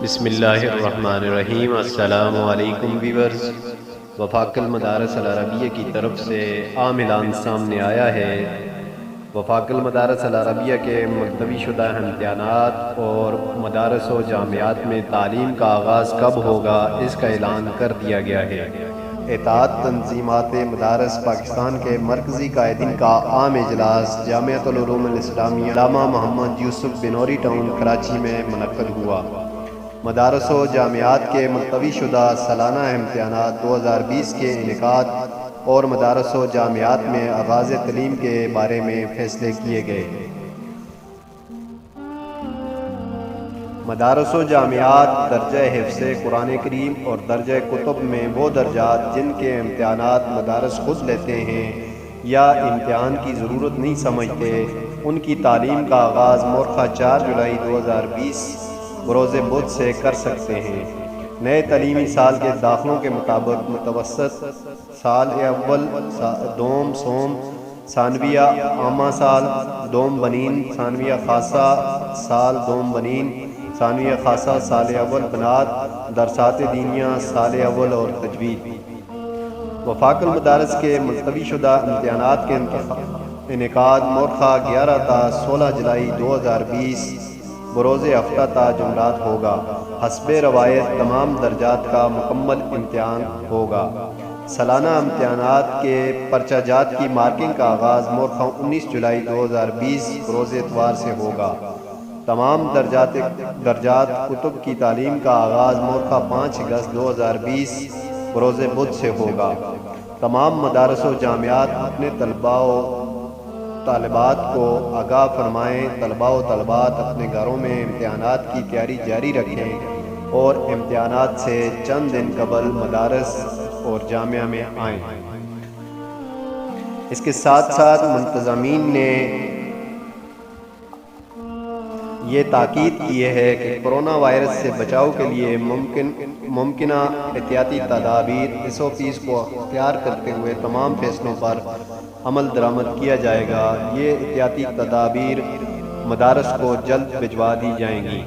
بسم اللہ الرحمن الرحیم۔ السلام علیکم ویورز۔ وفاق المدارس العربیہ کی طرف سے عام اعلان سامنے آیا ہے۔ وفاق المدارس العربیہ کے ملتوی شدہ امتحانات اور مدارس و جامعات میں تعلیم کا آغاز کب ہوگا، اس کا اعلان کر دیا گیا ہے۔ اتحاد تنظیمات مدارس پاکستان کے مرکزی قائدین کا عام اجلاس جامعۃ العلوم الاسلامیہ علامہ محمد یوسف بنوری ٹاؤن کراچی میں منعقد ہوا۔ مدارس و جامعات کے ملتوی شدہ سالانہ امتحانات 2020 کے انعقاد اور مدارس و جامعات میں آغاز تعلیم کے بارے میں فیصلے کیے گئے۔ مدارس و جامعات درجہ حفظ قرآن کریم اور درجہ کتب میں وہ درجات جن کے امتحانات مدارس خود لیتے ہیں یا امتحان کی ضرورت نہیں سمجھتے، ان کی تعلیم کا آغاز مورخہ 4 جولائی 2020 بروز بدھ سے کر سکتے ہیں۔ نئے تعلیمی سال کے داخلوں کے مطابق متوسط سال اول دوم سوم ثانویہ عامہ سال دوم بنین ثانویہ خاصہ سال دوم بنین ثانویہ خاصہ سال اول بنات درسات دینیہ سال اول اور تجوید۔ وفاق المدارس کے ملتوی شدہ امتحانات کے انعقاد مورخہ 11 تا 16 جولائی 2020 بروز ہفتہ تا جمعرات ہوگا۔ حسب روایت تمام درجات کا مکمل امتحان ہوگا۔ سالانہ امتحانات کے پرچہ جات کی مارکنگ کا آغاز مورخہ 19 جولائی 2020 بروز اتوار سے ہوگا۔ تمام درجات کتب کی تعلیم کا آغاز مورخہ 5 اگست 2020 بروز بدھ سے ہوگا۔ تمام مدارس و جامعات اپنے طلباء و طالبات کو آگاہ فرمائیں۔ طلباء و طالبات اپنے گھروں میں امتحانات کی تیاری جاری رکھیں اور امتحانات سے چند دن قبل مدارس اور جامعہ میں آئیں۔ اس کے ساتھ ساتھ منتظمین نے یہ تاکید کی ہے کہ کرونا وائرس سے بچاؤ کے لیے ممکنہ احتیاطی تدابیر SOPs کو اختیار کرتے ہوئے تمام فیصلوں پر عمل درآمد کیا جائے گا۔ یہ احتیاطی تدابیر مدارس کو جلد بھجوا دی جائیں گی۔